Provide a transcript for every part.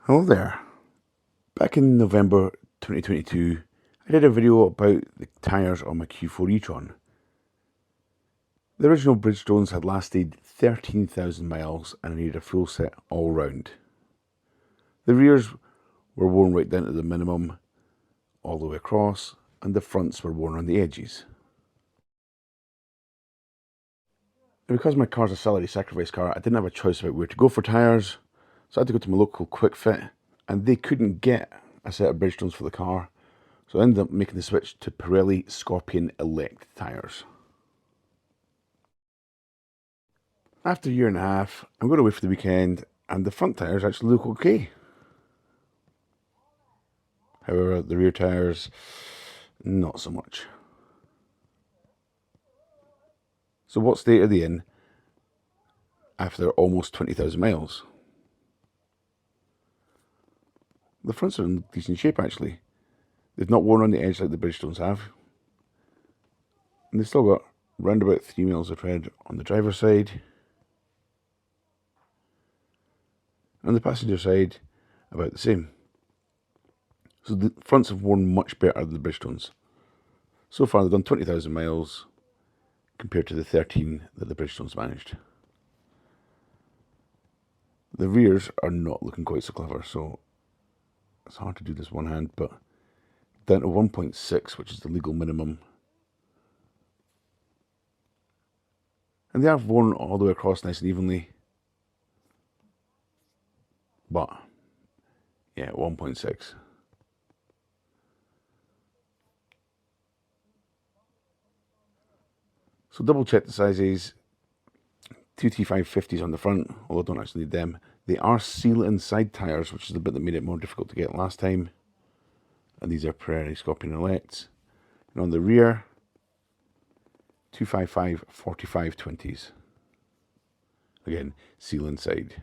Hello there. Back in November 2022, I did a video about the tyres on my Q4 E-Tron. The original Bridgestones had lasted 13,000 miles and I needed a full set all round. The rears were worn right down to the minimum all the way across, and the fronts were worn on the edges. And because my car's a salary sacrifice car, I didn't have a choice about where to go for tyres, so I had to go to my local Quick Fit, and they couldn't get a set of Bridgestones for the car, so I ended up making the switch to Pirelli Scorpion Elect tyres. After a year and a half, I'm going away for the weekend, and the front tyres actually look okay. However, the rear tyres, not so much. So what state are they in after almost 20,000 miles? The fronts are in decent shape actually. They've not worn on the edge like the Bridgestones have. And they've still got round about 3 mils of tread on the driver's side. On the passenger side, about the same. So the fronts have worn much better than the Bridgestones. So far they've done 20,000 miles compared to the 13 that the Bridgestones managed. The rears are not looking quite so clever, so it's hard to do this one hand, but down to 1.6, which is the legal minimum. And they have worn all the way across nice and evenly. But, yeah, 1.6. So double check the sizes. 2 T550s on the front, although I don't actually need them. They are seal inside tyres, which is the bit that made it more difficult to get last time. And these are Pirelli Scorpion Elects. And on the rear, 255 4520s. Again, seal inside.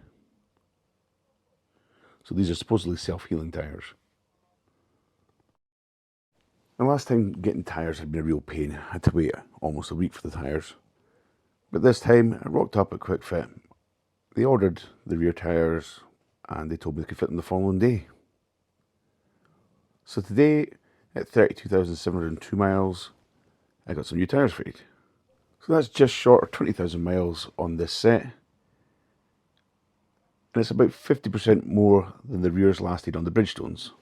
So these are supposedly self-healing tyres. And last time getting tyres had been a real pain. I had to wait almost a week for the tyres. But this time I rocked up at Quick Fit. They ordered the rear tyres and they told me they could fit them the following day. So today, at 32,702 miles, I got some new tyres fitted. So that's just short of 20,000 miles on this set. And it's about 50% more than the rears lasted on the Bridgestones.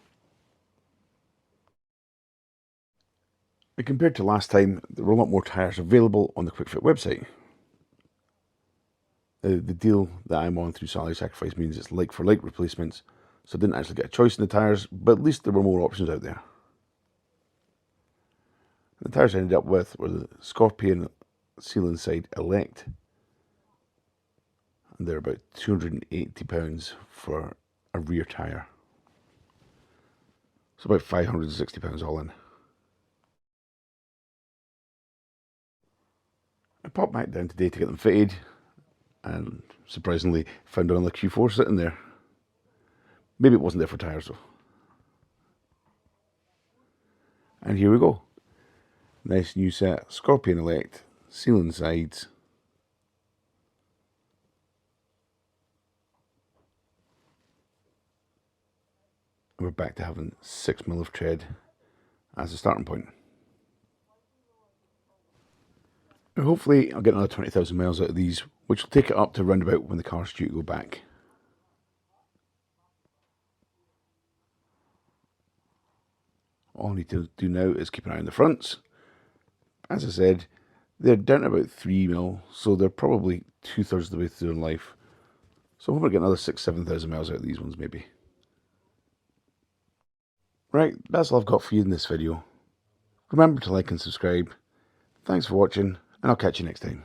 And compared to last time, there were a lot more tyres available on the Quick Fit website. The deal that I'm on through salary sacrifice means it's like for like replacements, so I didn't actually get a choice in the tyres, but at least there were more options out there. The tyres I ended up with were the Scorpion Seal Inside Elect, and they're about £280 for a rear tyre. So about £560 all in. I popped back down today to get them fitted, and surprisingly found another Q4 sitting there. Maybe it wasn't there for tyres though. And here we go. Nice new set, Scorpion Elect, seal insides. And we're back to having 6 mil of tread as a starting point. And hopefully I'll get another 20,000 miles out of these, which will take it up to round about when the car's due to go back. All I need to do now is keep an eye on the fronts. As I said, they're down to about 3 mil, so they're probably 2/3 of the way through in life. So I'm hoping to get another 6,000-7,000 miles out of these ones maybe. Right, that's all I've got for you in this video. Remember to like and subscribe. Thanks for watching, and I'll catch you next time.